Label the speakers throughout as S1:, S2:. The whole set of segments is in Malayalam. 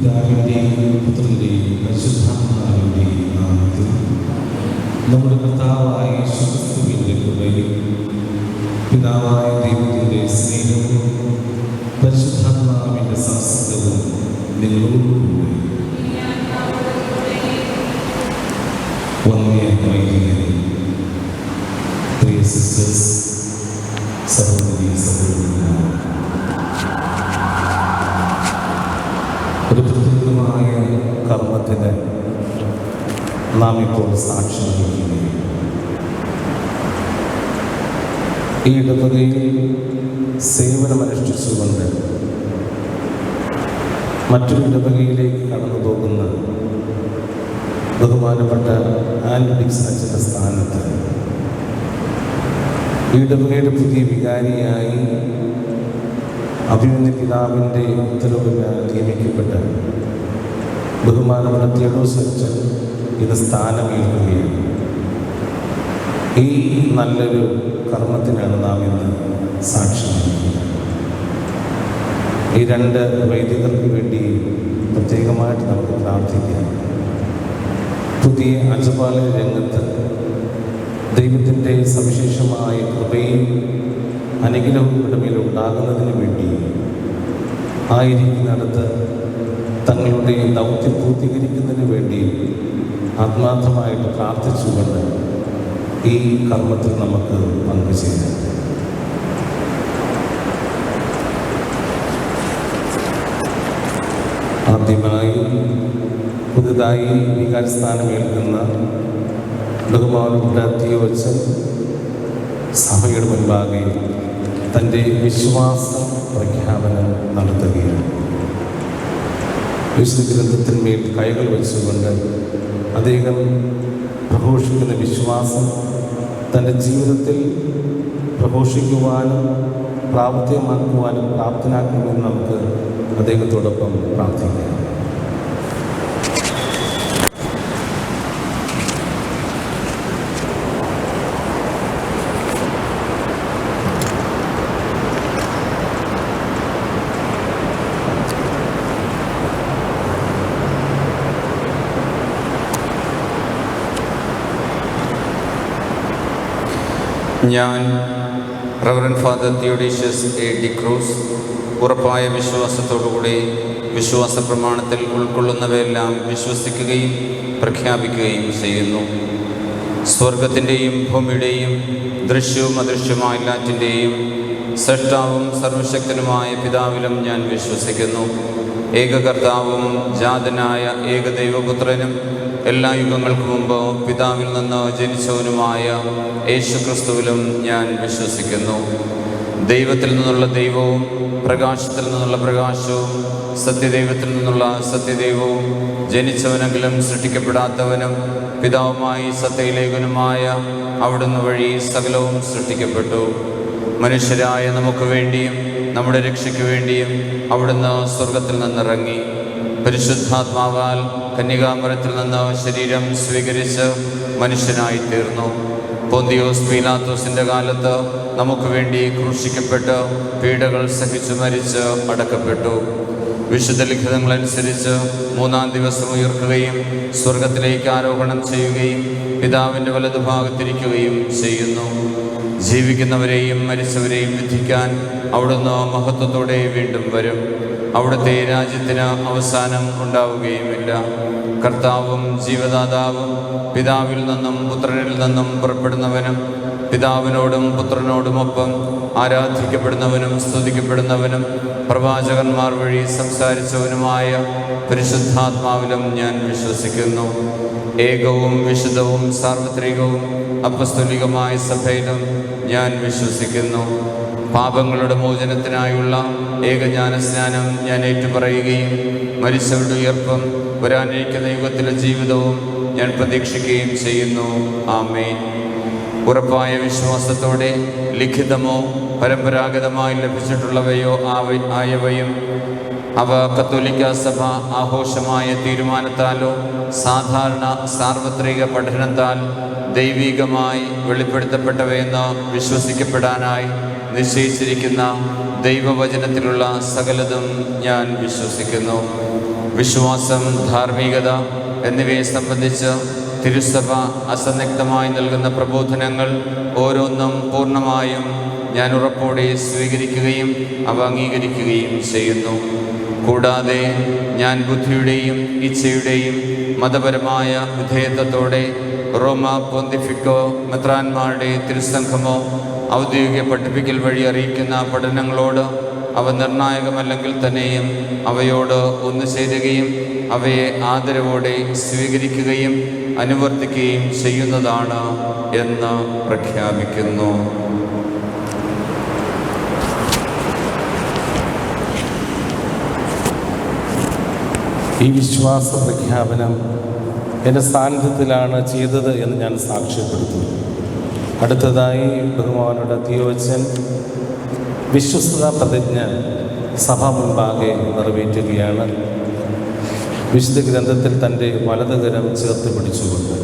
S1: പിതാവിൻ്റെയും പുത്രൻ്റെയും പരിശുദ്ധാത്മാവിൻ്റെയും നാമത്തിൽ നമ്മുടെ കർത്താവായ യേശുക്രിസ്തുവിൻ്റെ കൃപയും പിതാവായ ദൈവത്തിൻ്റെ സ്നേഹവും പരിശുദ്ധാത്മാവിൻ്റെ സംസർഗവും നിങ്ങളോടുകൂടി. വന്യ വൈദികരെ, പ്രിയ സിസ്റ്റേഴ്സ്, സഹോദരി സഹോദരന്മാർ, ഒരു പ്രത്യേകമായ കർമ്മത്തിന് നാം ഇപ്പോൾ സാക്ഷ്യം വഹിക്കുകയും ഈ ഇടവകയിൽ സേവനമനുഷ്ഠിച്ചുകൊണ്ട് മറ്റൊരു ഇടവകയിലേക്ക് കടന്നു പോകുന്ന ബഹുമാനപ്പെട്ട ആൻഡ്രിക്സ് അച്ഛൻ്റെ സ്ഥാനത്ത് ഈ ഇടവകയുടെ പുതിയ വികാരിയായി അഭിമന്യ പിതാവിൻ്റെ ഉത്തരവിനാൽ നിയമിക്കപ്പെട്ട ബഹുമാനപ്പെട്ട തിയോഡോസ് അച്ഛൻ ഇന്ന് സ്ഥാനമേൽക്കുകയാണ്. ഈ നല്ലൊരു കർമ്മത്തിനാണ് നാം ഇന്ന് സാക്ഷ്യം വഹിക്കുന്നത്. ഈ രണ്ട് വൈദികർക്ക് വേണ്ടി പ്രത്യേകമായിട്ട് നമുക്ക് പ്രാർത്ഥിക്കാം. പുതിയ അജപാലന രംഗത്ത് ദൈവത്തിൻ്റെ സവിശേഷമായ കൃപയും അനുഗ്രഹവും ഇടമേൽ ഉണ്ടാകുന്നതിന് വേണ്ടി ആയിരിക്കുന്നിടത്ത് തങ്ങളുടെ ദൗത്യം പൂർത്തീകരിക്കുന്നതിന് വേണ്ടി ആത്മാർത്ഥമായിട്ട് പ്രാർത്ഥിച്ചുകൊണ്ട് ഈ കർമ്മത്തിൽ നമുക്ക് പങ്കുചേരാം. ആദ്യമായി പുതുതായി വികാരസ്ഥാനമേൽക്കുന്ന ബഹുമാനപ്പെട്ട തിയോ അച്ഛൻ സഭയുടെ മുൻപാകെ തൻ്റെ വിശ്വാസ പ്രഖ്യാപനം നടത്തുകയാണ്. വിശുദ്ധ ഗ്രന്ഥത്തിന്മേൽ കൈകൾ വെച്ചുകൊണ്ട് അദ്ദേഹം പ്രഘോഷിക്കുന്ന വിശ്വാസം തൻ്റെ ജീവിതത്തിൽ പ്രഘോഷിക്കുവാനും പ്രാവർത്തികമാക്കുവാനും പ്രാപ്തനാക്കുമെന്ന് നമുക്ക് അദ്ദേഹത്തോടൊപ്പം പ്രാർത്ഥിക്കാം.
S2: ഞാൻ റവറൻ ഫാദർ തിയോഡീഷ്യസ് എ ഡിക്രൂസ് ഉറപ്പായ വിശ്വാസത്തോടുകൂടി വിശ്വാസ പ്രമാണത്തിൽ ഉൾക്കൊള്ളുന്നവയെല്ലാം വിശ്വസിക്കുകയും പ്രഖ്യാപിക്കുകയും ചെയ്യുന്നു. സ്വർഗത്തിൻ്റെയും ഭൂമിയുടെയും ദൃശ്യവും അദൃശ്യവുമായ എല്ലാറ്റിൻ്റെയും സൃഷ്ടാവും സർവശക്തനുമായ പിതാവിലും ഞാൻ വിശ്വസിക്കുന്നു. ഏകകർത്താവും ജാതനായ ഏകദൈവപുത്രനും എല്ലാ യുഗങ്ങൾക്ക് മുമ്പ് പിതാവിൽ നിന്ന് ജനിച്ചവനുമായ യേശുക്രിസ്തുവിലും ഞാൻ വിശ്വസിക്കുന്നു. ദൈവത്തിൽ നിന്നുള്ള ദൈവവും പ്രകാശത്തിൽ നിന്നുള്ള പ്രകാശവും സത്യദൈവത്തിൽ നിന്നുള്ള സത്യദൈവവും ജനിച്ചവനെങ്കിലും സൃഷ്ടിക്കപ്പെടാത്തവനും പിതാവുമായി സത്യലേഖനുമായ അവിടുന്ന് വഴി സകലവും സൃഷ്ടിക്കപ്പെട്ടു. മനുഷ്യരായ നമുക്ക് വേണ്ടിയും നമ്മുടെ രക്ഷയ്ക്ക് വേണ്ടിയും അവിടുന്ന് സ്വർഗത്തിൽ നിന്നിറങ്ങി. പരിശുദ്ധാത്മാവാൽ കന്യകാമരത്തിൽ നിന്ന് ശരീരം സ്വീകരിച്ച് മനുഷ്യനായി തീർന്നു. പൊന്തിയോസ് പീലാത്തോസിൻ്റെ കാലത്ത് നമുക്ക് വേണ്ടി ക്രൂശിക്കപ്പെട്ട് പീഡകൾ സഹിച്ചു മരിച്ച് അടക്കപ്പെട്ടു. വിശുദ്ധ ലിഖിതങ്ങളനുസരിച്ച് മൂന്നാം ദിവസം ഉയർക്കുകയും സ്വർഗത്തിലേക്ക് ആരോഹണം ചെയ്യുകയും പിതാവിൻ്റെ വലതുഭാഗത്തിരിക്കുകയും ചെയ്യുന്നു. ജീവിക്കുന്നവരെയും മരിച്ചവരെയും വിധിക്കാൻ അവിടുന്ന് മഹത്വത്തോടെ വീണ്ടും വരും. അവിടുത്തെ രാജ്യത്തിന് അവസാനം ഉണ്ടാവുകയുമില്ല. കർത്താവും ജീവദാതാവും പിതാവിൽ നിന്നും പുത്രനിൽ നിന്നും പുറപ്പെടുന്നവനും പിതാവിനോടും പുത്രനോടുമൊപ്പം ആരാധിക്കപ്പെടുന്നവനും സ്തുതിക്കപ്പെടുന്നവനും പ്രവാചകന്മാർ വഴി സംസാരിച്ചവനുമായ പരിശുദ്ധാത്മാവിലും ഞാൻ വിശ്വസിക്കുന്നു. ഏകവും വിശുദ്ധവും സാർവത്രികവും അപ്പസ്തോലികമായ സഭയിലും ഞാൻ വിശ്വസിക്കുന്നു. പാപങ്ങളുടെ മോചനത്തിനായുള്ള ഏകജ്ഞാനസ്നാനം ഞാൻ ഏറ്റുപറയുകയും മരിച്ചവരുടെ ഉയർപ്പും വരാനിരിക്കുന്ന യുഗത്തിലെ ജീവിതവും ഞാൻ പ്രതീക്ഷിക്കുകയും ചെയ്യുന്നു. ആമേൻ. ഉറപ്പായ വിശ്വാസത്തോടെ ലിഖിതമോ പരമ്പരാഗതമായി ലഭിച്ചിട്ടുള്ളവയോ ആയവയും അവ കത്തോലിക്ക സഭ ആഘോഷമായ തീരുമാനത്താലോ സാധാരണ സാർവത്രിക പഠനത്താൽ ദൈവികമായി വെളിപ്പെടുത്തപ്പെട്ടവയെന്ന് വിശ്വസിക്കപ്പെടാനായി നിശ്ചയിച്ചിരിക്കുന്ന ദൈവവചനത്തിലുള്ള സകലതും ഞാൻ വിശ്വസിക്കുന്നു. വിശ്വാസം, ധാർമ്മികത എന്നിവയെ സംബന്ധിച്ച് തിരുസഭ അസന്നിഗ്ധമായി നൽകുന്ന പ്രബോധനങ്ങൾ ഓരോന്നും പൂർണ്ണമായും ഞാൻ ഉറപ്പോടെ സ്വീകരിക്കുകയും അവ അംഗീകരിക്കുകയും ചെയ്യുന്നു. കൂടാതെ ഞാൻ ബുദ്ധിയുടെയും ഇച്ഛയുടെയും മതപരമായ വിധേയത്വത്തോടെ റോമ പോന്തിഫിക്കോ മെത്രാന്മാരുടെ തിരുസംഘമോ ഔദ്യോഗിക പഠിപ്പിക്കൽ വഴി അറിയിക്കുന്ന പഠനങ്ങളോട് അവ നിർണായകമല്ലെങ്കിൽ തന്നെയും അവയോട് ഒന്നു ചേരുകയും അവയെ ആദരവോടെ സ്വീകരിക്കുകയും അനുവർത്തിക്കുകയും ചെയ്യുന്നതാണ് എന്ന് പ്രഖ്യാപിക്കുന്നു.
S1: ഈ വിശ്വാസ പ്രഖ്യാപനം എൻ്റെ സാന്നിധ്യത്തിലാണ് ചെയ്തത് എന്ന് ഞാൻ സാക്ഷ്യപ്പെടുത്തുന്നു. അടുത്തതായി ബഹുമാനയുടെ തിയോച്ചൻ വിശ്വസ്തതാ പ്രതിജ്ഞ സഭ മുൻപാകെ നിറവേറ്റുകയാണ്. വിശുദ്ധ ഗ്രന്ഥത്തിൽ തൻ്റെ വലതുകരം ചേർത്ത് പിടിച്ചുകൊണ്ട്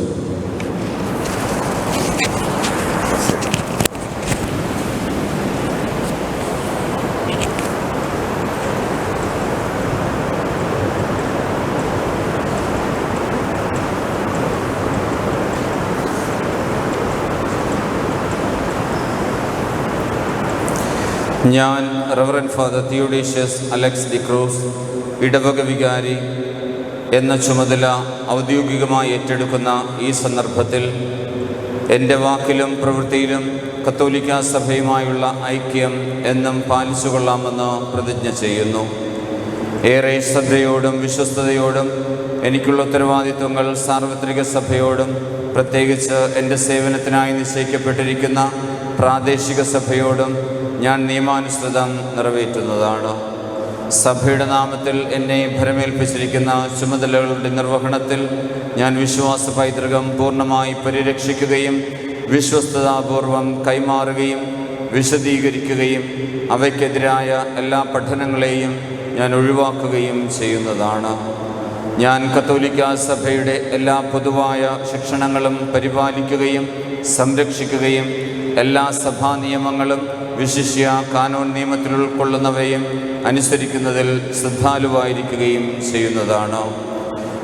S2: ഞാൻ റവറൻഡ് ഫാദർ തിയോഡീഷ്യസ് അലക്സ് ഡിക്രൂസ്, ഇടവക വികാരി എന്ന ചുമതല ഔദ്യോഗികമായി ഏറ്റെടുക്കുന്ന ഈ സന്ദർഭത്തിൽ എൻ്റെ വാക്കിലും പ്രവൃത്തിയിലും കത്തോലിക്കാ സഭയുമായുള്ള ഐക്യം എന്നും പാലിച്ചുകൊള്ളാമെന്ന് പ്രതിജ്ഞ ചെയ്യുന്നു. ഏറെ ശ്രദ്ധയോടും വിശ്വസ്തയോടും എനിക്കുള്ള ഉത്തരവാദിത്വങ്ങൾ സാർവത്രിക സഭയോടും പ്രത്യേകിച്ച് എൻ്റെ സേവനത്തിനായി നിശ്ചയിക്കപ്പെട്ടിരിക്കുന്ന പ്രാദേശിക സഭയോടും ഞാൻ നിയമാനുസൃതം നിറവേറ്റുന്നതാണ്. സഭയുടെ നാമത്തിൽ എന്നെ ഭരമേൽപ്പിച്ചിരിക്കുന്ന ചുമതലകളുടെ നിർവഹണത്തിൽ ഞാൻ വിശ്വാസ പൈതൃകം പൂർണ്ണമായി പരിരക്ഷിക്കുകയും വിശ്വസ്തതാപൂർവം കൈമാറുകയും വിശദീകരിക്കുകയും അവയ്ക്കെതിരായ എല്ലാ പഠനങ്ങളെയും ഞാൻ ഒഴിവാക്കുകയും ചെയ്യുന്നതാണ്. ഞാൻ കത്തോലിക്കാ സഭയുടെ എല്ലാ പൊതുവായ ശിക്ഷണങ്ങളും പരിപാലിക്കുകയും സംരക്ഷിക്കുകയും എല്ലാ സഭാ നിയമങ്ങളും വിശിഷ്യ കാനോൻ നിയമത്തിൽ ഉൾക്കൊള്ളുന്നവയും അനുസരിക്കുന്നതിൽ ശ്രദ്ധാലുവായിരിക്കുകയും ചെയ്യുന്നതാണ്.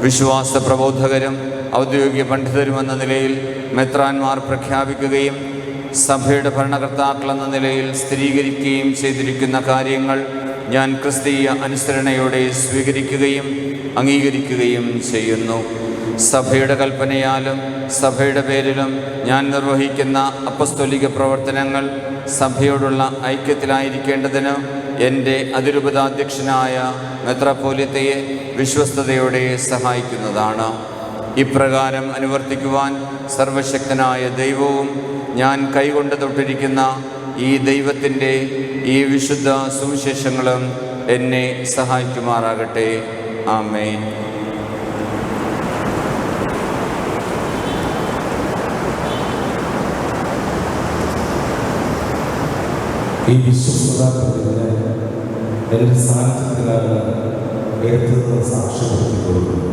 S2: വിശ്വാസ പ്രബോധകരും ഔദ്യോഗിക പണ്ഡിതരുമെന്ന നിലയിൽ മെത്രാന്മാർ പ്രഖ്യാപിക്കുകയും സഭയുടെ ഭരണകർത്താക്കളെന്ന നിലയിൽ സ്ഥിരീകരിക്കുകയും ചെയ്തിരിക്കുന്ന കാര്യങ്ങൾ ഞാൻ ക്രിസ്തീയ അനുസരണയോടെ സ്വീകരിക്കുകയും അംഗീകരിക്കുകയും ചെയ്യുന്നു. സഭയുടെ കൽപ്പനയാലും സഭയുടെ പേരിലും ഞാൻ നിർവഹിക്കുന്ന അപ്പസ്തോലിക പ്രവർത്തനങ്ങൾ സഭയോടുള്ള ഐക്യത്തിലായിരിക്കേണ്ടതിന് എൻ്റെ അതിരൂപതാധ്യക്ഷനായ മെത്രാപ്പോലീത്തയെ വിശ്വസ്തയോടെ സഹായിക്കുന്നതാണ്. ഇപ്രകാരം അനുവർത്തിക്കുവാൻ സർവശക്തനായ ദൈവവും ഞാൻ കൈകൊണ്ട് തൊട്ടിരിക്കുന്ന ഈ ദൈവത്തിൻ്റെ ഈ വിശുദ്ധ സുവിശേഷങ്ങളും എന്നെ സഹായിക്കുമാറാകട്ടെ. ആമേൻ.
S1: ഈ വിശ്വസ്തതാ പ്രതിജ്ഞ എൻ്റെ സാന്നിധ്യത്തിലാണ് എടുത്തത് സാക്ഷ്യപ്പെടുത്തിക്കൊടുക്കുന്നു.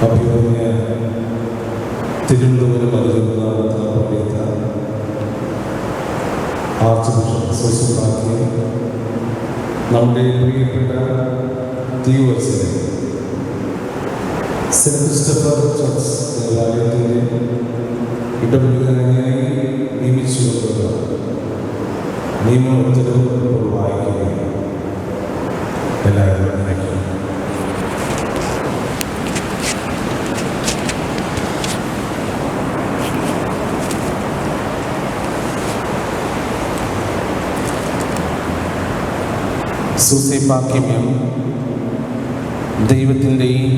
S1: അഭിമന്യ തിരുവനന്തപുരം അതിരൂപത ആർച്ച് ബിഷപ്പ് സോസുപാക്കി, നമ്മുടെ പ്രിയപ്പെട്ട തിരുവത്സരെ സെന്റ് ക്രിസ്റ്റഫർ ചർച്ച് ദേവാലയത്തിൻ്റെ ഇടപെടുന്നതിനായി ഈ നിയമിച്ചുകൊണ്ടുള്ള നിയമം ഉത്തരവുകൾ വായിക്കുകയും എല്ലാവരും വായിക്കും. സൂസേപ്പാക്യമേം ദൈവത്തിൻ്റെയും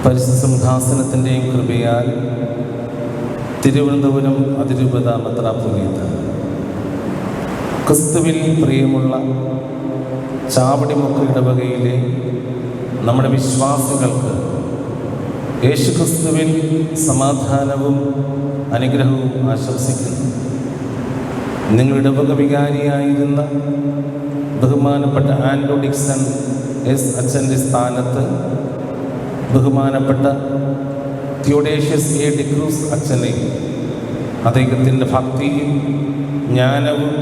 S1: പരിശുദ്ധ സിംഹാസനത്തിൻ്റെയും കൃപയാൽ തിരുവനന്തപുരം അതിരൂപത മെത്രാപ്പൊലീത്ത ക്രിസ്തുവിൽ പ്രിയമുള്ള ചാവടിമുക്ക് ഇടവകയിലെ നമ്മുടെ വിശ്വാസികൾക്ക് യേശുക്രിസ്തുവിൽ സമാധാനവും അനുഗ്രഹവും ആശംസിക്കുന്നു. നിങ്ങൾ ഇടവക വികാരിയായിരുന്ന ബഹുമാനപ്പെട്ട ആൻഡ്രൂ ഡിക്സൺ എസ് അച്ഛൻ്റെ സ്ഥാനത്ത് ബഹുമാനപ്പെട്ട തിയോഡേഷ്യസ് എ ഡിക്രൂസ് അച്ഛനെ അദ്ദേഹത്തിൻ്റെ ഭക്തിയും ജ്ഞാനവും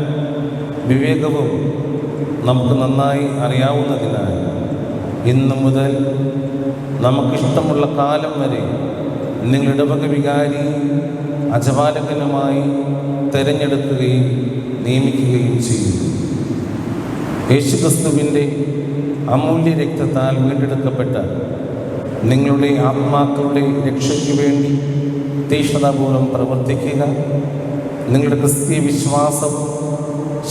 S1: വിവേകവും നമുക്ക് നന്നായി അറിയാവുന്നതിനാൽ ഇന്നു മുതൽ നമുക്കിഷ്ടമുള്ള കാലം വരെ നിങ്ങൾ ഇടവക വികാരി അജപാലകനുമായി തിരഞ്ഞെടുക്കുകയും നിയമിക്കുകയും ചെയ്യുന്നു. യേശുക്രിസ്തുവിൻ്റെ അമൂല്യ രക്തത്താൽ വീണ്ടെടുക്കപ്പെട്ട നിങ്ങളുടെ ആത്മാക്കളുടെ രക്ഷയ്ക്ക് വേണ്ടി തീക്ഷ്ണതാപൂർവം പ്രവർത്തിക്കുക. നിങ്ങളുടെ ക്രിസ്തീയ വിശ്വാസവും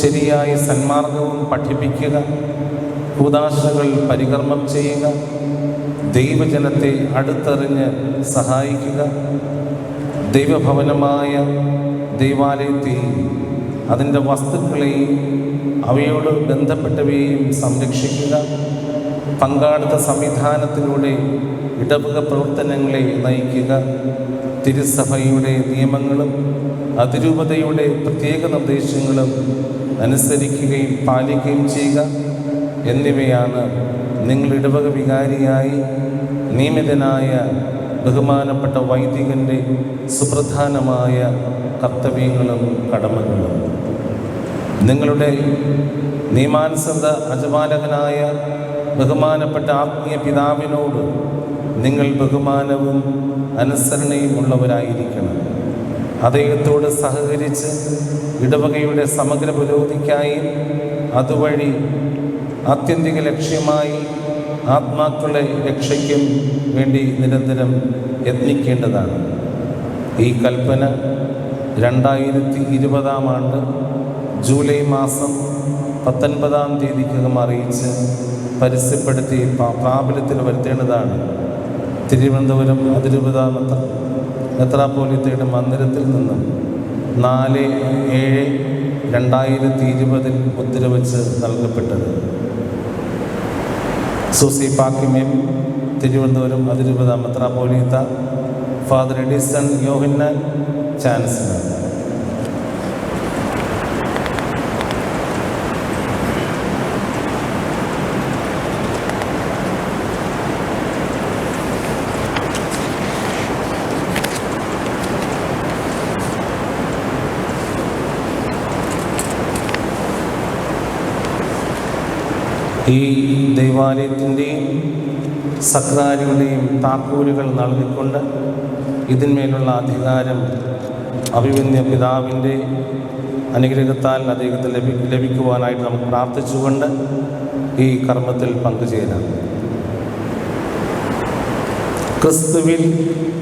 S1: ശരിയായ സന്മാർഗവും പഠിപ്പിക്കുക. കൂദാശകൾ പരികർമ്മം ചെയ്യുക. ദൈവജനത്തെ അടുത്തറിഞ്ഞ് സഹായിക്കുക. ദൈവഭവനമായ ദൈവാലയത്തെയും അതിൻ്റെ വസ്തുക്കളെയും അവയോട് ബന്ധപ്പെട്ടവയെയും സംരക്ഷിക്കുക. പങ്കാളിത്ത സംവിധാനത്തിലൂടെ ഇടവക പ്രവർത്തനങ്ങളെ നയിക്കുക. തിരുസഭയുടെ നിയമങ്ങളും അതിരൂപതയുടെ പ്രത്യേക നിർദ്ദേശങ്ങളും അനുസരിക്കുകയും പാലിക്കുകയും ചെയ്യുക എന്നിവയാണ് നിങ്ങൾ ഇടവക വികാരിയായി നിയമിതനായ ബഹുമാനപ്പെട്ട വൈദികൻ്റെ സുപ്രധാനമായ കർത്തവ്യങ്ങളും കടമകളും. നിങ്ങളുടെ നിയമാനുസൃത അജപാലകനായ ബഹുമാനപ്പെട്ട ആത്മീയ പിതാവിനോട് നിങ്ങൾ ബഹുമാനവും അനുസരണയും ഉള്ളവരായിരിക്കണം. അദ്ദേഹത്തോട് സഹകരിച്ച് ഇടവകയുടെ സമഗ്ര പുരോഗതിക്കായും അതുവഴി ആത്യന്തിക ലക്ഷ്യമായി ആത്മാക്കളുടെ രക്ഷയ്ക്കും വേണ്ടി നിരന്തരം യത്നിക്കേണ്ടതാണ്. ഈ കൽപ്പന 2020 ജൂലൈ മാസം 19-ാം തീയതിക്കകം അറിയിച്ച് പരസ്യപ്പെടുത്തി പ്രാബല്യത്തിൽ വരുത്തേണ്ടതാണ്. തിരുവനന്തപുരം അതിരൂപത മെത്രാപ്പൊലീത്തയുടെ മന്ദിരത്തിൽ നിന്നും 4/7/2020 ഉത്തരവച്ച് നൽകപ്പെട്ടത്. സൂസേപ്പാക്യമേം തിരുവനന്തപുരം അതിരൂപത മെത്രാപ്പൊലീത്ത ഫാദർ എഡിസൺ യോഹന്നാൻ ചാൻസലർ. ഈ ദൈവാലയത്തിൻ്റെയും സക്രാരികളുടെയും താക്കോലുകൾ നൽകിക്കൊണ്ട് ഇതിന്മേലുള്ള അധികാരം അഭിമന്യ പിതാവിൻ്റെ അനുഗ്രഹത്താൽ അദ്ദേഹത്തിന് ലഭിക്കുവാനായിട്ട് നമുക്ക് പ്രാർത്ഥിച്ചുകൊണ്ട് ഈ കർമ്മത്തിൽ പങ്കുചേരാം. ക്രിസ്തുവിൽ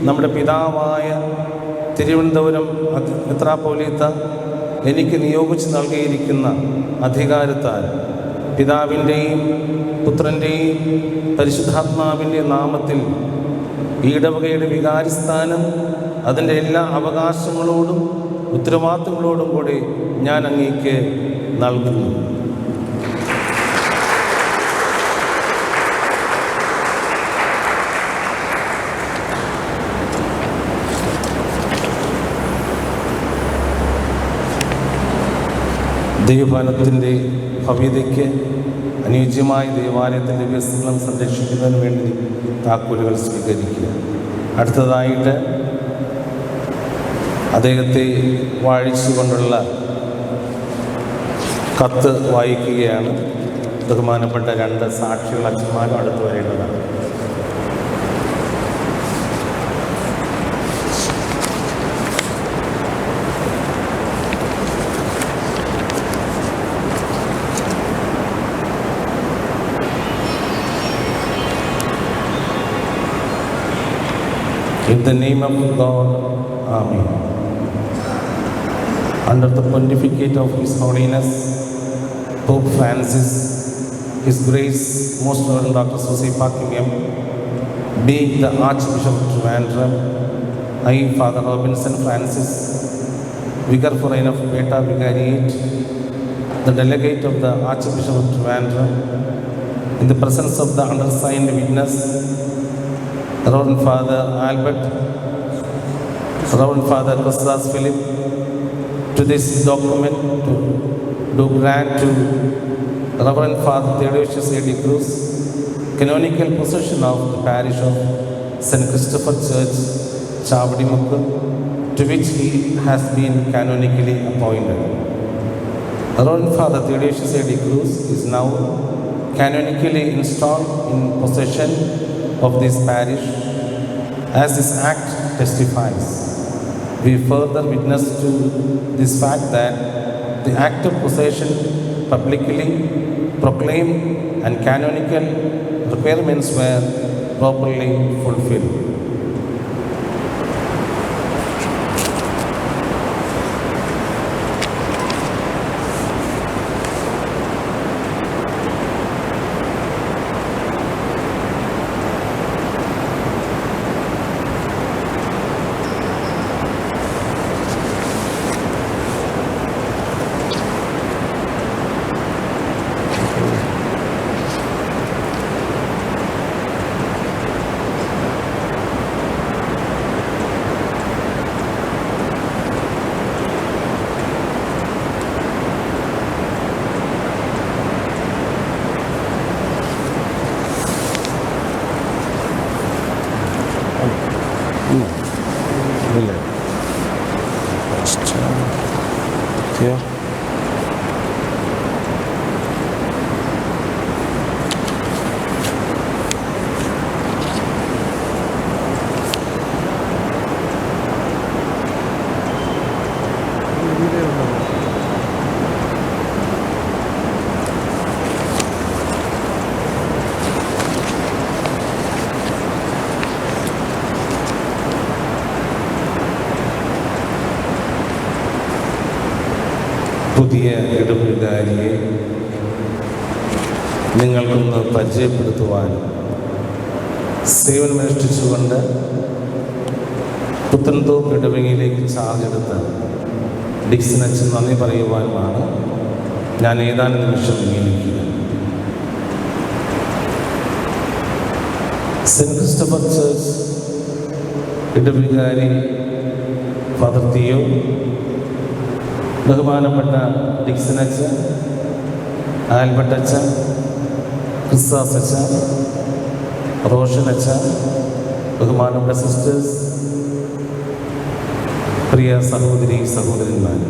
S1: നമ്മുടെ പിതാവായ തിരുവനന്തപുരം മെത്രാപ്പൊലീത്ത എനിക്ക് നിയോഗിച്ച് നൽകിയിരിക്കുന്ന അധികാരത്താൽ പിതാവിൻ്റെയും പുത്രൻ്റെയും പരിശുദ്ധാത്മാവിൻ്റെ നാമത്തിൽ ഈ ഇടവകയുടെ വികാരിസ്ഥാനം അതിൻ്റെ എല്ലാ അവകാശങ്ങളോടും ഉത്തരവാദിത്തങ്ങളോടും കൂടി ഞാൻ അങ്ങേക്ക് നൽകുന്നു. ദൈവഭവനത്തിൻ്റെ ഭവ്യതയ്ക്ക് അനുയോജ്യമായ ദൈവാലയത്തിൻ്റെ വ്യവസ്ഥകളും സംരക്ഷിക്കുന്നതിന് വേണ്ടി താക്കോലുകൾ സ്വീകരിക്കുക. അടുത്തതായിട്ട് അദ്ദേഹത്തെ വാഴിച്ചുകൊണ്ടുള്ള കത്ത് വായിക്കുകയാണ്. ബഹുമാനപ്പെട്ട 2 സാക്ഷികൾ അച്ഛന്മാരും അടുത്ത് വരേണ്ടതാണ്. In the name of God, Amen. Under the pontificate of His Holiness Pope Francis, His Grace Most Reverend Dr. Susie Buckingham, being the Archbishop of Trivandrum, I, Father Robinson Francis, Vicar Foreign of Beta Vicariate, the delegate of the Archbishop of Trivandrum, in the presence of the undersigned witness, Reverend Father Albert, Reverend Father Costas Philip, to this document to do grant to Reverend Father Theodosius A. de Cruz, canonical possession of the parish of St. Christopher Church, Chavadimukku, to which he has been canonically appointed. Reverend Father Theodosius A. de Cruz is now canonically installed in possession of this parish, as this act testifies. We further witness to this fact that the act of possession publicly proclaimed and canonical requirements were properly fulfilled. പുതിയ ഇടപെടുകാരിയെ നിങ്ങൾക്കൊന്ന് പരിചയപ്പെടുത്തുവാനും സേവനമനുഷ്ഠിച്ചുകൊണ്ട് പുത്തൻതോപ്പ് ഇടവകയിലേക്ക് ചാർജ് എടുത്ത് ഡിക്സൺ അച്ഛൻ നന്ദി പറയുവാനുമാണ് ഞാൻ ഏതാനും നിമിഷം നിയമിക്കുക. സെൻറ്റ് ക്രിസ്റ്റഫർ ചർച്ച് ഇടവികാരി ഫാദർ തിയോ, ബഹുമാനപ്പെട്ട ഡിക്സൺ അച്ഛൻ, ആൽബർട്ട് അച്ഛൻ, ക്രിസ്താസ് അച്ഛൻ, റോഷൻ അച്ഛൻ, ബഹുമാനപ്പെട്ട സിസ്റ്റേഴ്സ്, പ്രിയ സഹോദരി സഹോദരന്മാർ,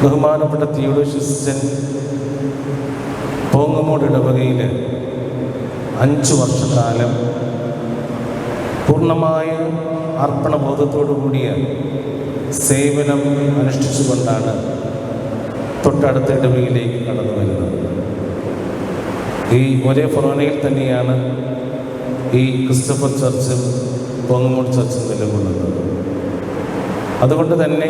S1: ബഹുമാനപ്പെട്ട തിയോഡോഷ്യസ് അച്ഛൻ പോങ്ങമോട് ഇടവകയിൽ 5 വർഷക്കാലം പൂർണ്ണമായ അർപ്പണബോധത്തോടു കൂടിയ സേവനം അനുഷ്ഠിച്ചുകൊണ്ടാണ് തൊട്ടടുത്ത ഇടവകയിലേക്ക് കടന്നു വരുന്നത്. ഈ ഒരേ ഫൊറോനയിൽ തന്നെയാണ് ഈ ക്രിസ്റ്റഫർ ചർച്ചും പോങ്ങമോട് ചർച്ചും നിലകൊള്ളുന്നത്. അതുകൊണ്ട് തന്നെ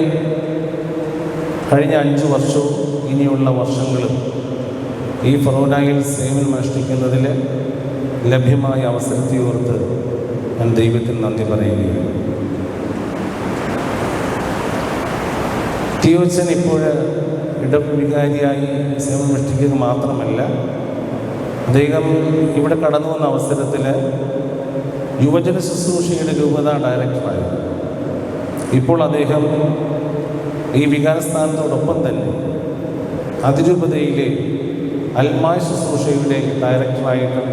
S1: കഴിഞ്ഞ 5 വർഷവും ഇനിയുള്ള വർഷങ്ങളും ഈ ഫൊറോനയിൽ സേവനം അനുഷ്ഠിക്കുന്നതിൽ ലഭ്യമായ അവസരത്തെ ഓർത്ത് ഞാൻ ദൈവത്തിന് നന്ദി പറയുകയാണ്. തിയോച്ചൻ ഇപ്പോൾ ഇടവികാരിയായി സേവനം അനുഷ്ഠിക്കുക മാത്രമല്ല, അദ്ദേഹം ഇവിടെ കടന്നു വന്ന അവസരത്തിൽ യുവജന ശുശ്രൂഷയുടെ രൂപത ഡയറക്ടറായി. ഇപ്പോൾ അദ്ദേഹം ഈ വികാരസ്ഥാനത്തോടൊപ്പം തന്നെ അതിരൂപതയിലെ അൽമായ ശുശ്രൂഷയുടെ ഡയറക്ടറായിട്ട്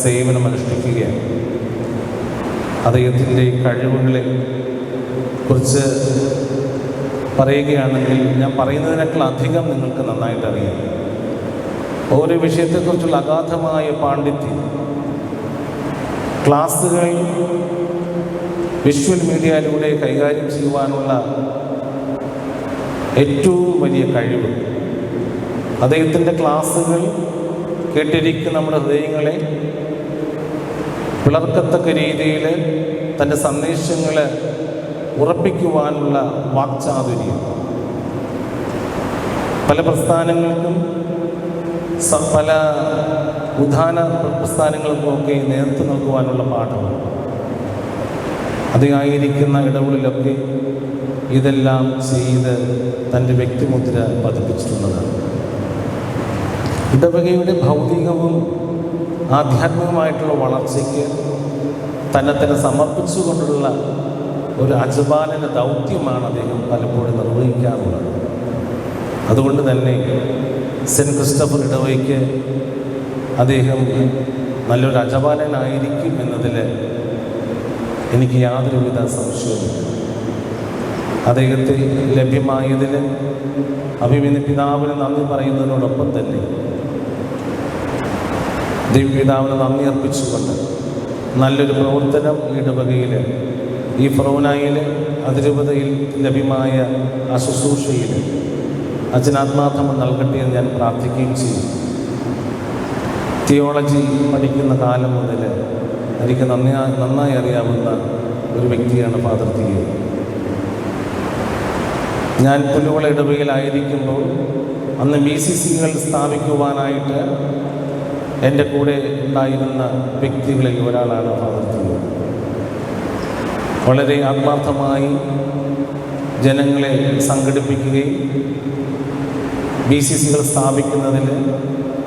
S1: സേവനം അനുഷ്ഠിക്കുകയാണ്. അദ്ദേഹത്തിൻ്റെ കഴിവുകളെ കുറിച്ച് പറയുകയാണെങ്കിൽ ഞാൻ പറയുന്നതിനേക്കാൾ അധികം നിങ്ങൾക്ക് നന്നായിട്ട് അറിയാം. ഓരോ വിഷയത്തെക്കുറിച്ചുള്ള അഗാധമായ പാണ്ഡിത്യം, ക്ലാസ്സുകൾ വിഷ്വൽ മീഡിയയിലൂടെ കൈകാര്യം ചെയ്യുവാനുള്ള ഏറ്റവും വലിയ കഴിവ്, അദ്ദേഹത്തിൻ്റെ ക്ലാസ്സുകൾ കേട്ടിരിക്കുന്ന നമ്മുടെ ഹൃദയങ്ങളെ പിളർക്കത്തക്ക രീതിയിൽ തൻ്റെ സന്ദേശങ്ങൾ ഉറപ്പിക്കുവാനുള്ള വാക്ചാതുര്യം. പല പ്രസ്ഥാനങ്ങൾക്കും പല ഉദ്ധാന പ്രസ്ഥാനങ്ങൾക്കുമൊക്കെ നേതൃത്വം നൽകുവാനുള്ള പാഠങ്ങൾ, അതിനായിരിക്കുന്ന ഇടവുകളിലൊക്കെ ഇതെല്ലാം ചെയ്ത് തൻ്റെ വ്യക്തിമുദ്ര പതിപ്പിച്ചിട്ടുള്ളതാണ്. ഇടവകയുടെ ഭൗതികവും ആധ്യാത്മികമായിട്ടുള്ള വളർച്ചയ്ക്ക് തന്നെ സമർപ്പിച്ചുകൊണ്ടുള്ള ഒരു അജപാലന ദൗത്യമാണ് അദ്ദേഹം പലപ്പോഴും നിർവഹിക്കാറുള്ളത്. അതുകൊണ്ട് തന്നെ സെൻറ്റ് ക്രിസ്റ്റഫർ ഇടവകയ്ക്ക് അദ്ദേഹം നല്ലൊരു അജപാലനായിരിക്കും എന്നതിൽ എനിക്ക് യാതൊരുവിധ സംശയവുമില്ല. അദ്ദേഹത്തെ ലഭ്യമായതിൽ അഭിമന്യ പിതാവിന് നന്ദി പറയുന്നതിനോടൊപ്പം തന്നെ ദൈവപിതാവിന് നന്ദി അർപ്പിച്ചുകൊണ്ട് നല്ലൊരു പ്രവർത്തനം ഈ ഇടവകയിൽ, ഈ ഫൊറോനയിൽ അതിരൂപതയിൽ ലഭ്യമായ ആ ശുശ്രൂഷയിൽ അച്ഛനാത്മാർത്ഥം നൽകട്ടെ എന്ന് ഞാൻ പ്രാർത്ഥിക്കുകയും ചെയ്യും. തിയോളജി പഠിക്കുന്ന കാലം മുതൽ എനിക്ക് നന്നായി അറിയാവുന്ന ഒരു വ്യക്തിയാണ് ഫാദർ തിയോ. ഞാൻ പുല്ലുവിള ഇടവകയിലായിരിക്കുമ്പോൾ അന്ന് BCCകൾ സ്ഥാപിക്കുവാനായിട്ട് എൻ്റെ കൂടെ ഉണ്ടായിരുന്ന വ്യക്തികളിൽ ഒരാളാണ് ഫാദർ തിയോ. വളരെ ആത്മാർത്ഥമായി ജനങ്ങളെ സംഘടിപ്പിക്കുകയും BCCകൾ സ്ഥാപിക്കുന്നതിൽ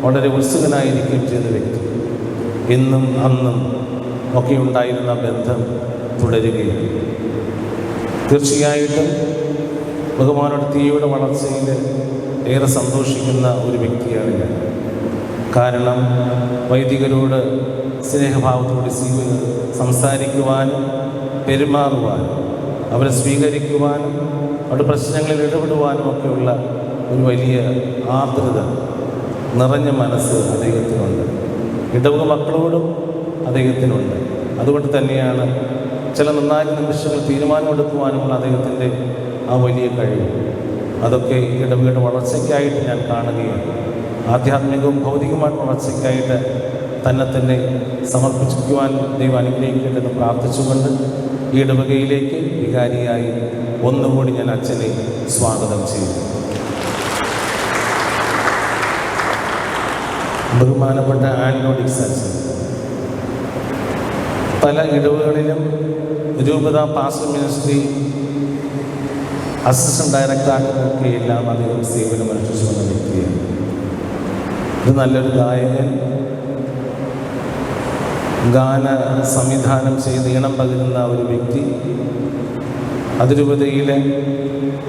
S1: വളരെ ഉത്സുകനായിരിക്കുകയും ചെയ്ത വ്യക്തി. ഇന്നും അന്നും ഒക്കെ ഉണ്ടായിരുന്ന ബന്ധം തുടരുകയും തീർച്ചയായിട്ടും ബഹുമാനോട് തിയോയുടെ വളർച്ചയിൽ ഏറെ സന്തോഷിക്കുന്ന ഒരു വ്യക്തിയാണ് ഞാൻ. കാരണം വൈദികരോട് സ്നേഹഭാവത്തോട് സംസാരിക്കുവാനും പെരുമാറുവാനും അവരെ സ്വീകരിക്കുവാനും അവരുടെ പ്രശ്നങ്ങളിൽ ഇടപെടുവാനും ഒക്കെയുള്ള ഒരു വലിയ ആർദ്രത നിറഞ്ഞ മനസ്സ് അദ്ദേഹത്തിനുണ്ട്. ഇടവക മക്കളോടും അദ്ദേഹത്തിനുണ്ട്. അതുകൊണ്ട് തന്നെയാണ് ചില നിർണായക നിമിഷങ്ങൾ തീരുമാനമെടുക്കുവാനുമുള്ള അദ്ദേഹത്തിൻ്റെ ആ വലിയ കഴിവ്. അതൊക്കെ ഇടവകയുടെ വളർച്ചയ്ക്കായിട്ട് ഞാൻ കാണുകയും ആധ്യാത്മികവും ഭൗതികമായിട്ടുള്ള വളർച്ചയ്ക്കായിട്ട് തന്നെ സമർപ്പിക്കുവാൻ ദൈവം അനുഗ്രഹിക്കേണ്ടതെന്ന് പ്രാർത്ഥിച്ചുകൊണ്ട് ഈ ഇടവകയിലേക്ക് വികാരിയായി ഒന്നുകൂടി ഞാൻ അച്ഛനെ സ്വാഗതം ചെയ്തു. ബഹുമാനപ്പെട്ട ആൻഡ്രോഡിക്സ് അച്ഛൻ പല ഇടവുകളിലും രൂപത പാസ്റ്റർ മിനിസ്ട്രി അസിസ്റ്റന്റ് ഡയറക്ടറായിട്ടൊക്കെ എല്ലാം അദ്ദേഹം സേവനം അനുഷ്ഠിച്ചു വന്ന വ്യക്തിയാണ്. ഇത് നല്ലൊരു ഗായകൻ, ഗാന സംവിധാനം ചെയ്ത് ഈണം പകരുന്ന ഒരു വ്യക്തി. അതിരൂപതയിലെ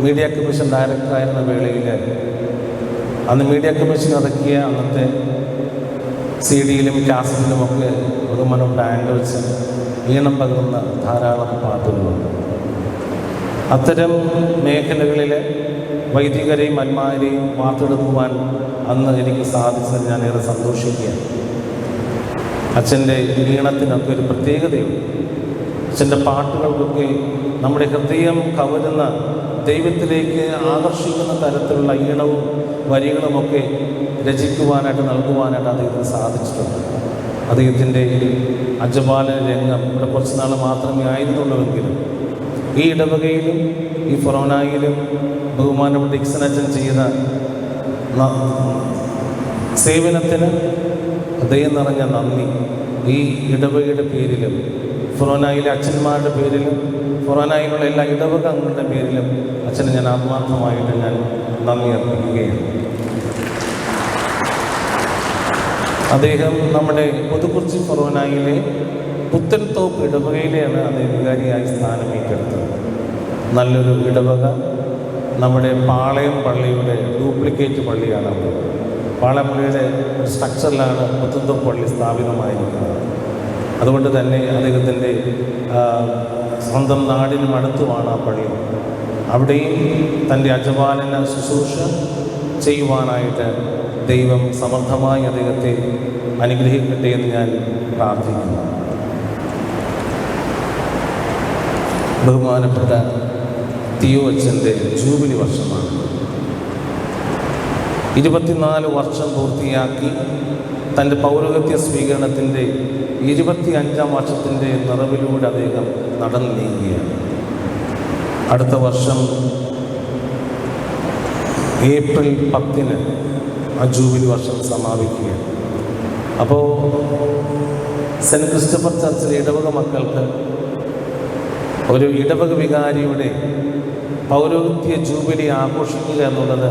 S1: മീഡിയ കമ്മീഷൻ ഡയറക്ടറായിരുന്ന വേളയിൽ അന്ന് മീഡിയ കമ്മീഷൻ ഇറക്കിയ അന്നത്തെ CD-യിലും കാസറ്റിലുമൊക്കെ ബഹുമാനപ്പെട്ട ആൻഡ്രോസ് ഈണം പകർന്ന ധാരാളം പാട്ടുകളുണ്ട്. അത്തരം മേഖലകളിൽ വൈദികരെയും അന്മാരെയും വാർത്തെടുക്കുവാൻ അന്ന് എനിക്ക് സാധിച്ചത് ഞാൻ ഏറെ സന്തോഷിക്കുകയാണ്. അച്ഛൻ്റെ ഈണത്തിനൊക്കെ ഒരു പ്രത്യേകതയുണ്ട്. അച്ഛൻ്റെ പാട്ടുകൾക്കൊക്കെ നമ്മുടെ ഹൃദയം കവരുന്ന, ദൈവത്തിലേക്ക് ആകർഷിക്കുന്ന തരത്തിലുള്ള ഈണവും വരികളുമൊക്കെ രചിക്കുവാനായിട്ട് നൽകുവാനായിട്ട് അദ്ദേഹത്തിന് സാധിച്ചിട്ടുണ്ട്. അദ്ദേഹത്തിൻ്റെ അജപാലന രംഗം ഇവിടെ കുറച്ച് നാൾ മാത്രമേ ആയിരുന്നുള്ളൂവെങ്കിലും ഈ ഇടവകയിലും ഈ ഫൊറോനയിലും ബഹുമാനപ്പെട്ട ഡിക്സൺ അച്ഛൻ ചെയ്ത സേവനത്തിന് ഹൃദയം നിറഞ്ഞ നന്ദി ഈ ഇടവകയുടെ പേരിലും ഫൊറോനയിലെ അച്ഛന്മാരുടെ പേരിലും ഫൊറോനയിലുള്ള എല്ലാ ഇടവക അംഗങ്ങളുടെ പേരിലും അച്ഛനെ ഞാൻ ആത്മാർത്ഥമായിട്ട് ഞാൻ നന്ദി അർപ്പിക്കുകയാണ്. അദ്ദേഹം നമ്മുടെ പുതുക്കുറിച്ചി ഫൊറോനയിലെ പുത്തൻതോപ്പ് ഇടവകയിലെയാണ് അദ്ദേഹം വികാരിയായി സ്ഥാനം ഏറ്റെടുത്തത്. നല്ലൊരു ഇടവക, നമ്മുടെ പാളയം പള്ളിയുടെ ഡ്യൂപ്ലിക്കേറ്റ് പള്ളിയാണ് അവിടെ. പാളയം പള്ളിയുടെ സ്ട്രക്ചറിലാണ് പുത്തൻതോപ്പ് പള്ളി സ്ഥാപിതമായിരിക്കുന്നത്. അതുകൊണ്ട് തന്നെ അദ്ദേഹത്തിൻ്റെ സ്വന്തം നാടിനും അടുത്തുമാണ് ആ പള്ളി. അവിടെയും തൻ്റെ അജപാലന ശുശ്രൂഷ ചെയ്യുവാനായിട്ട് ദൈവം സമർത്ഥമായി അദ്ദേഹത്തെ അനുഗ്രഹിക്കട്ടെ എന്ന് ഞാൻ പ്രാർത്ഥിക്കുന്നു. ബഹുമാനപ്പെട്ട തിയോ അച്ഛൻ്റെ ജൂബിലി വർഷമാണ്. 24 വർഷം പൂർത്തിയാക്കി തൻ്റെ പൗരോഹിത്യ സ്വീകരണത്തിൻ്റെ 25-ാം വർഷത്തിൻ്റെ നിറവിലൂടെ അദ്ദേഹം നടന്നു നീങ്ങുകയാണ്. അടുത്ത വർഷം ഏപ്രിൽ 10-ന് ആ ജൂബിലി വർഷം സമാപിക്കുകയാണ്. അപ്പോൾ സെൻറ്റ് ക്രിസ്റ്റഫർ ചർച്ചിലെ ഇടവക മക്കൾക്ക് ഒരു ഇടവക വികാരിയുടെ പൗരോഹിത്യ ജൂബിലി ആഘോഷിക്കുക എന്നുള്ളത്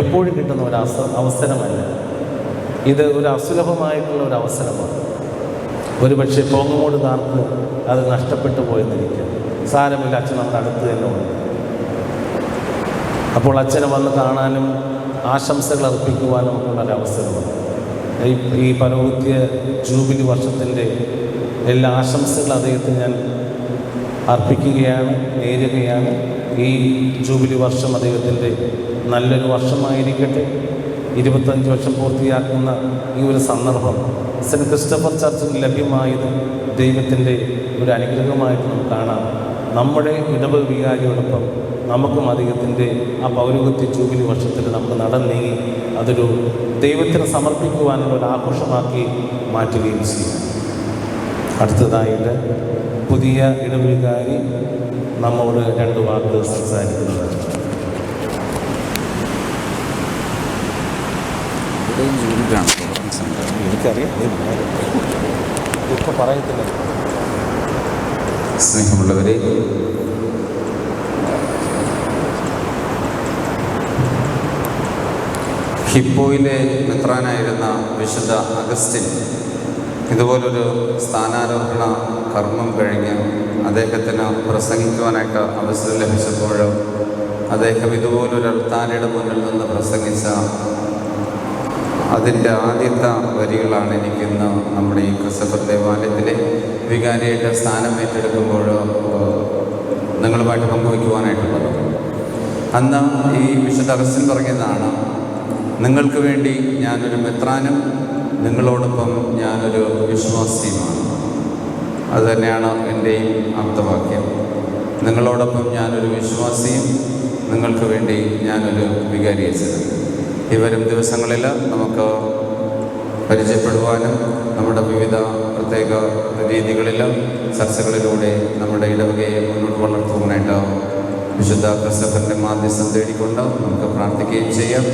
S1: എപ്പോഴും കിട്ടുന്ന ഒരു അവസരമല്ല. ഇത് ഒരു അസുലഭമായിട്ടുള്ള ഒരു അവസരമാണ്. ഒരുപക്ഷെ പോങ്ങുമൂടുകാർക്ക് അത് നഷ്ടപ്പെട്ടു പോയെന്നിരിക്കും. സാരമില്ല, അച്ഛൻ നമ്മുടെ അടുത്ത് തന്നെ ഉണ്ട്. അപ്പോൾ അച്ഛനെ വന്ന് കാണാനും ആശംസകൾ അർപ്പിക്കുവാനും ഉള്ളൊരു അവസരമാണ്. ഈ പൗരോഹിത്യ ജൂബിലി വർഷത്തിൻ്റെ എല്ലാ ആശംസകളും അദ്ദേഹത്തിന് ഞാൻ അർപ്പിക്കുകയാണ്, നേരുകയാണ്. ഈ ജൂബിലി വർഷം അദ്ദേഹത്തിൻ്റെ നല്ലൊരു വർഷമായിരിക്കട്ടെ. 25 വർഷം പൂർത്തിയാക്കുന്ന ഈ ഒരു സന്ദർഭം സെൻറ്റ് ക്രിസ്റ്റഫർ ചർച്ചിൽ ലഭ്യമായത് ദൈവത്തിൻ്റെ ഒരു അനുഗ്രഹമായിട്ട് നമുക്ക് കാണാം. നമ്മുടെ ഇടവക വികാരിയോടൊപ്പം നമുക്കും അദ്ദേഹത്തിൻ്റെ ആ പൗരോഹിത്യ ജൂബിലി വർഷത്തിൽ നമുക്ക് നടന്നീങ്ങി അതൊരു ദൈവത്തിന് സമർപ്പിക്കുവാനുള്ള ഒരു ആഘോഷമാക്കി മാറ്റുകയും ചെയ്യും. അടുത്തതായിട്ട് പുതിയ ഇടവകാരി നമ്മോട് 2 വാക്കുകൾ സംസാരിക്കുന്നത്. എനിക്കറിയാം, ഇപ്പം പറയത്തില്ല.
S2: സ്നേഹമുള്ളവരെ, ഹിപ്പോയിലെ മെത്രാനായിരുന്ന വിശുദ്ധ അഗസ്റ്റിൻ ഇതുപോലൊരു സ്ഥാനാരോഹണ കർമ്മം കഴിഞ്ഞ് അദ്ദേഹത്തിന് പ്രസംഗിക്കുവാനായിട്ട് അവസരം ലഭിച്ചപ്പോൾ അദ്ദേഹം ഇതുപോലൊരു അൾത്താരയുടെ മുന്നിൽ നിന്ന് പ്രസംഗിച്ച അതിൻ്റെ ആദ്യത്തെ വരികളാണ് എനിക്കിന്ന് നമ്മുടെ ഈ ക്രിസ്റ്റഫർ ദേവാലയത്തിലെ വികാരിയായിട്ട് സ്ഥാനം ഏറ്റെടുക്കുമ്പോൾ നിങ്ങളുമായിട്ട് പങ്കുവയ്ക്കുവാനായിട്ടുള്ളത്. അന്ന് ഈ വിശുദ്ധ അഗസ്റ്റിൻ പറഞ്ഞതാണ്, നിങ്ങൾക്ക് വേണ്ടി ഞാനൊരു മെത്രാനും നിങ്ങളോടൊപ്പം ഞാനൊരു വിശ്വാസിയുമാണ്. അതുതന്നെയാണ് എൻ്റെയും ആപ്തവാക്യം. നിങ്ങളോടൊപ്പം ഞാനൊരു വിശ്വാസിയും നിങ്ങൾക്ക് വേണ്ടി ഞാനൊരു വികാരിയച്ഛനും. ഈ വരും ദിവസങ്ങളിൽ നമുക്ക് പരിചയപ്പെടുവാനും നമ്മുടെ വിവിധ പ്രത്യേക രീതികളിൽ ചർച്ചകളിലൂടെ നമ്മുടെ ഇടവകയെ മുന്നോട്ട് വളർത്തുവാനായിട്ട് വിശുദ്ധ ക്രിസ്റ്റഫറിൻ്റെ മാധ്യസ്ഥം തേടിക്കൊണ്ട് നമുക്ക് പ്രാർത്ഥിക്കുകയും ചെയ്യാം.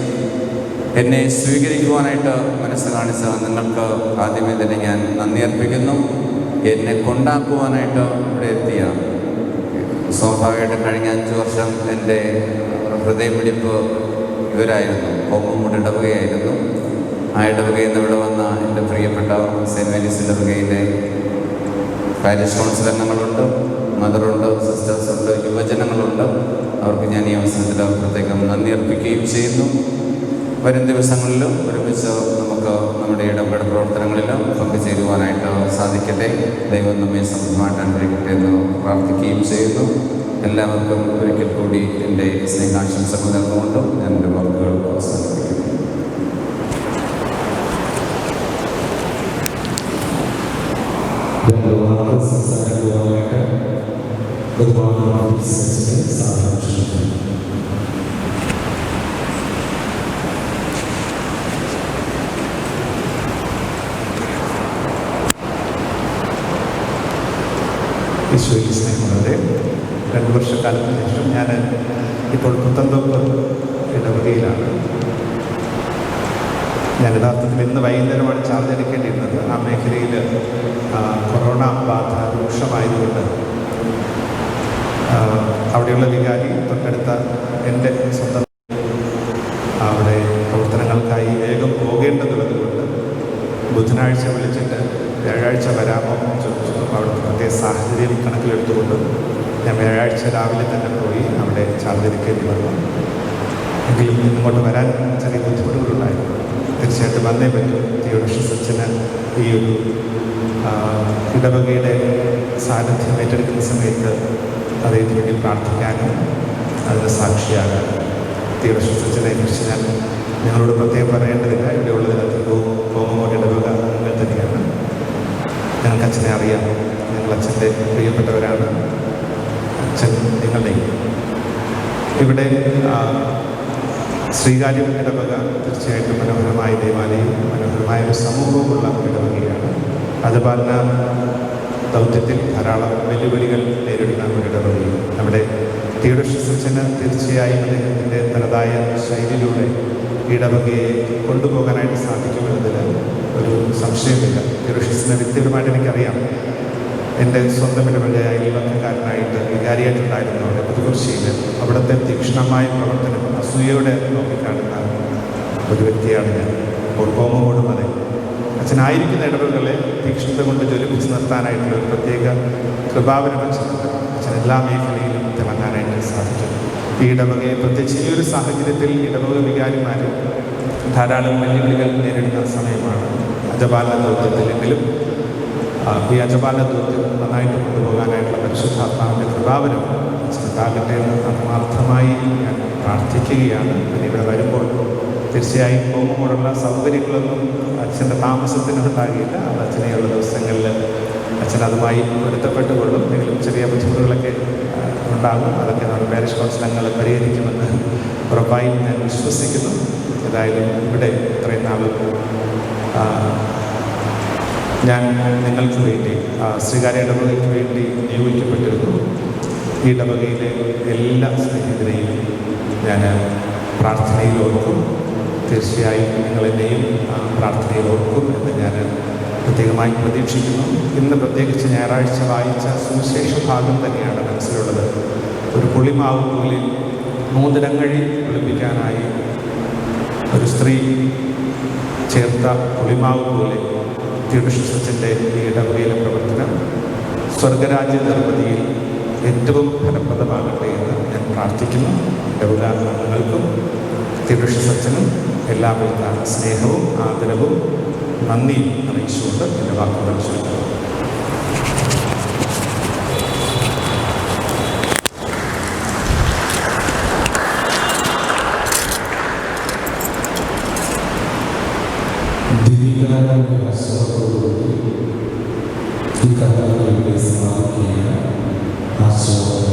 S2: എന്നെ സ്വീകരിക്കുവാനായിട്ട് മനസ്സ് കാണിച്ച നിങ്ങൾക്ക് ആദ്യമേ തന്നെ ഞാൻ നന്ദി അർപ്പിക്കുന്നു. എന്നെ കൊണ്ടാക്കുവാനായിട്ട് ഇവിടെ എത്തിയ സ്വാഭാവികമായിട്ട് കഴിഞ്ഞ 5 വർഷം എൻ്റെ ഹൃദയമിടിപ്പ് ഇവരായിരുന്നു. പോങ്ങുമൂട് ഇടവകയായിരുന്നു. ആ ഇടവകയിൽ നിന്ന് ഇവിടെ വന്ന എൻ്റെ പ്രിയപ്പെട്ട സെൻറ്റ് മേരീസ് ഇടവകയിലെ പാരിഷ് കൗൺസിൽ അംഗങ്ങളുണ്ട്, മദറുണ്ട്, സിസ്റ്റേഴ്സുണ്ട്, യുവജനങ്ങളുണ്ട്. അവർക്ക് ഞാൻ ഈ അവസരത്തിൽ പ്രത്യേകം നന്ദി അർപ്പിക്കുകയും ചെയ്യുന്നു. വരും ദിവസങ്ങളിലും ഒരുമിച്ച് നമുക്ക് നമ്മുടെ ഇടപെട പ്രവർത്തനങ്ങളിൽ പങ്കുചേരുവാനായിട്ട് സാധിക്കട്ടെ. ദൈവം നമ്മെ സമൃദ്ധമായിട്ട് അനുഗ്രഹിക്കട്ടെ എന്ന് പ്രാർത്ഥിക്കുകയും ചെയ്യുന്നു. എല്ലാവർക്കും ഒരിക്കൽ കൂടി എൻ്റെ സ്നേഹാശംസകൾ നേർന്നുകൊണ്ട് ഞാൻ എൻ്റെ വാക്കുകൾ അവസാനിപ്പിക്കുന്നു.
S3: ഈശോയിൽ സ്നേഹമുള്ളവരെ, 2 വർഷക്കാലത്തിന് ശേഷം ഞാൻ ഇപ്പോൾ പുത്തൻതോപ്പ് ഇടവകയിലാണ്. ഞാൻ യഥാർത്ഥത്തിൽ ഇന്ന് വൈകുന്നേരമാണ് ചാർജ് എടുക്കേണ്ടിയിരുന്നത്. ആ മേഖലയിൽ കൊറോണ ബാധ രൂക്ഷമായതുകൊണ്ട് അവിടെയുള്ള വികാരി തൊട്ടടുത്ത എൻ്റെ സ്വന്തം അവിടെ പ്രവർത്തനങ്ങൾക്കായി വേഗം പോകേണ്ടതുള്ളത് കൊണ്ട് ബുധനാഴ്ച വിളിച്ചിട്ട് വ്യാഴാഴ്ച വരാമോ എന്ന് ചോദിച്ചു. അവിടുത്തെ പ്രത്യേക സാഹചര്യം കണക്കിലെടുത്തുകൊണ്ട് ഞാൻ വ്യാഴാഴ്ച രാവിലെ തന്നെ പോയി അവിടെ ചാർജ് എടുക്കേണ്ടി വന്നു. എങ്കിലും ഇങ്ങോട്ട് വരാൻ ചെറിയ ബുദ്ധിമുട്ടുകളുണ്ടായിരുന്നു. തീർച്ചയായിട്ടും വന്നേ പറ്റും. തിയോഡോഷ്യസ് അച്ഛന് ഈ ഒരു ഇടവകയുടെ സാന്നിധ്യം ഏറ്റെടുക്കുന്ന സമയത്ത് അദ്ദേഹത്തിന് വേണ്ടി പ്രാർത്ഥിക്കാനും അതിന് സാക്ഷിയാകാനും തിയോഡോഷ്യസ് അച്ഛനെ കുറിച്ച് ഞാൻ നിങ്ങളോട് പ്രത്യേകം പറയേണ്ടതില്ല. ഇവിടെയുള്ളതിനകത്ത് പോങ്ങുമൂട് ഇടവക നിങ്ങൾ തന്നെയാണ്. ഞങ്ങൾക്ക് അച്ഛനെ അറിയാം. ഞങ്ങൾ അച്ഛൻ്റെ പ്രിയപ്പെട്ടവരാണ്. അച്ഛൻ നിങ്ങളുടെയും ഇവിടെ ശ്രീകാര്യം ഇടവക തീർച്ചയായിട്ടും മനോഹരമായ ദേവാലയം, മനോഹരമായ ഒരു സമൂഹവുമുള്ള ഇടവകയാണ്. അതുപാലന ദൗത്യത്തിൽ ധാരാളം വെല്ലുവിളികൾ നേരിടുന്ന ഒരു ഇടവകയും നമ്മുടെ തിയോഡോഷ്യസ് അച്ഛന് തീർച്ചയായും അദ്ദേഹത്തിൻ്റെ തനതായ ശൈലിയിലൂടെ ഇടവകയെ കൊണ്ടുപോകാനായിട്ട് സാധിക്കുമെന്നതിൽ ഒരു സംശയമില്ല. തിയോഡോഷ്യസിനെ വ്യക്തിപരമായിട്ട് എനിക്കറിയാം. എൻ്റെ സ്വന്തം ഇടവക അയൽവക്കക്കാരനായിട്ട് വികാരിയായിട്ടുണ്ടായിരുന്നു അവിടെ പുതുക്കുറിശ്ശിയിൽ. അവിടുത്തെ തീക്ഷ്ണമായ പ്രവർത്തനം അസൂയയോടെ നോക്കിക്കാണുന്ന ഒരു വ്യക്തിയാണ് ഞാൻ. അപ്പോൾ കോമോടും അതെ, അച്ഛനായിരിക്കുന്ന ഇടവകളെ തീക്ഷ്ണത കൊണ്ട് ജ്വലിപ്പിച്ച് നിർത്താനായിട്ടുള്ള ഒരു പ്രത്യേക കൃപാവരം അച്ഛനുണ്ട്. അച്ഛൻ എല്ലാ മേഖലയിലും തിളങ്ങാനായിട്ട് സാധിക്കും. ഈ ഇടവകയെ പ്രത്യേകിച്ച് ഈ ഒരു സാഹചര്യത്തിൽ ഇടവക വികാരിമാർ ധാരാളം വെല്ലുവിളികൾ നേരിടുന്ന സമയമാണ്. അജപാലന ദൗത്യത്തിലെങ്കിലും ഈ അജപാലന ദൗത്യം നന്നായിട്ട് കൊണ്ടുപോകാനായിട്ടുള്ള പരിശുദ്ധാത്മാവിൻ്റെ കൃപാവരം അച്ഛനുണ്ടാകട്ടെ എന്ന് ആത്മാർത്ഥമായി ഞാൻ പ്രാർത്ഥിക്കുകയാണ്. പിന്നെ ഇവിടെ വരുമ്പോൾ തീർച്ചയായും പോകുമ്പോഴുള്ള സൗകര്യങ്ങളൊന്നും അച്ഛൻ്റെ താമസത്തിനുണ്ടാകില്ല. അത് അച്ഛനെയുള്ള ദിവസങ്ങളിൽ അച്ഛൻ അതുമായി പൊരുത്തപ്പെട്ടുകൊള്ളും. എന്തെങ്കിലും ചെറിയ ബുദ്ധിമുട്ടുകളൊക്കെ ഉണ്ടാകും. അതൊക്കെ നമ്മുടെ പാരിഷ് കൗൺസിലങ്ങൾ പരിഹരിക്കുമെന്ന് ഉറപ്പായും ഞാൻ വിശ്വസിക്കുന്നു. ഏതായാലും ഇവിടെ ഇത്രയും നാൾ ഞാൻ നിങ്ങൾക്ക് വേണ്ടി ശ്രീകാര്യ ഇടവകയ്ക്ക് വേണ്ടി നിയോഗിക്കപ്പെട്ടിരുന്നു. ഈ ഇടവകയിലെ എല്ലാ സ്നേഹിതരെയും ഞാൻ പ്രാർത്ഥനയിൽ ഓർക്കും. തീർച്ചയായും നിങ്ങളെന്നെയും പ്രാർത്ഥനയിൽ ഓർക്കും എന്ന് ഞാൻ പ്രത്യേകമായി പ്രതീക്ഷിക്കുന്നു. ഇന്ന് പ്രത്യേകിച്ച് ഞായറാഴ്ച വായിച്ച സുവിശേഷ ഭാഗം തന്നെയാണ് മനസ്സിലുള്ളത്. ഒരു പുളിമാവ് പോലെ നൂതനങ്ങഴി പുളിപ്പിക്കാനായി ഒരു സ്ത്രീ ചേർത്ത പുളിമാവ് പോലെ തിയോഡോഷ്യസ് അച്ഛൻ്റെ ഈ ഇടവകയിലെ പ്രവർത്തനം സ്വർഗരാജ്യ നിർമ്മിതിയിൽ ഏറ്റവും ഫലപ്രദമാകട്ടെ എന്ന് ഞാൻ പ്രാർത്ഥിക്കുന്നു. ഇടവക അംഗങ്ങൾക്കും തിയോഡോഷ്യസ് അച്ഛനും എല്ലാവിധ സ്നേഹവും ആദരവും നന്ദിയും അറിയിച്ചുകൊണ്ട് എൻ്റെ വാക്കുകൾ ചൊല്ലുന്നു.
S1: ഈ കഥകളുടെ സമാപിക്കുകയാണ്. ആശീർവാദം.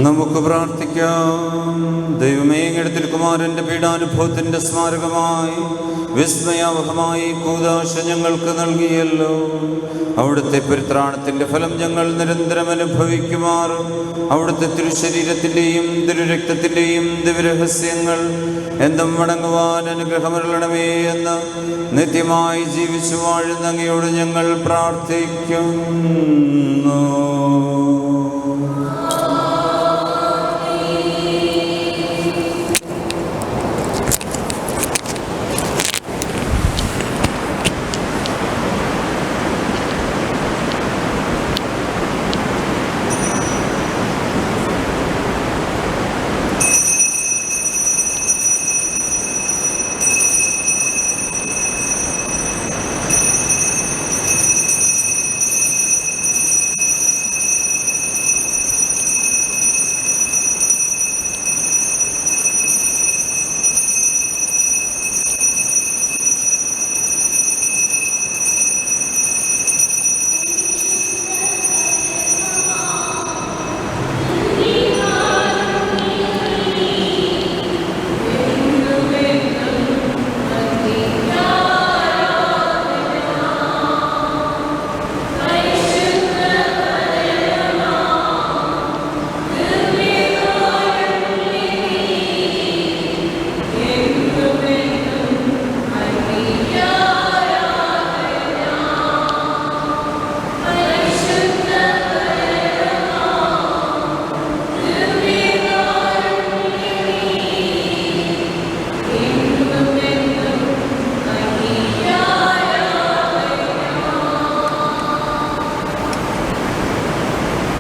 S2: നമുക്ക് പ്രാർത്ഥിക്കാം. ദൈവമേ, അങ്ങയുടെ തിരുക്കുമാരൻ്റെ പീഡാനുഭവത്തിൻ്റെ സ്മാരകമായി വിസ്മയാവഹമായി കൂദാശ ഞങ്ങൾക്ക് നൽകിയല്ലോ. അവിടുത്തെ പരിത്രാണത്തിൻ്റെ ഫലം ഞങ്ങൾ നിരന്തരം അനുഭവിക്കുമാറും അവിടുത്തെ തിരുശരീരത്തിൻ്റെയും തിരുരക്തത്തിൻ്റെയും ദിവ്യരഹസ്യങ്ങൾ എന്നും മടങ്ങുവാൻ അനുഗ്രഹമരുളണമേ എന്ന് നിത്യമായി ജീവിച്ചു വാഴുന്ന അങ്ങയോട് ഞങ്ങൾ പ്രാർത്ഥിക്കുന്നു.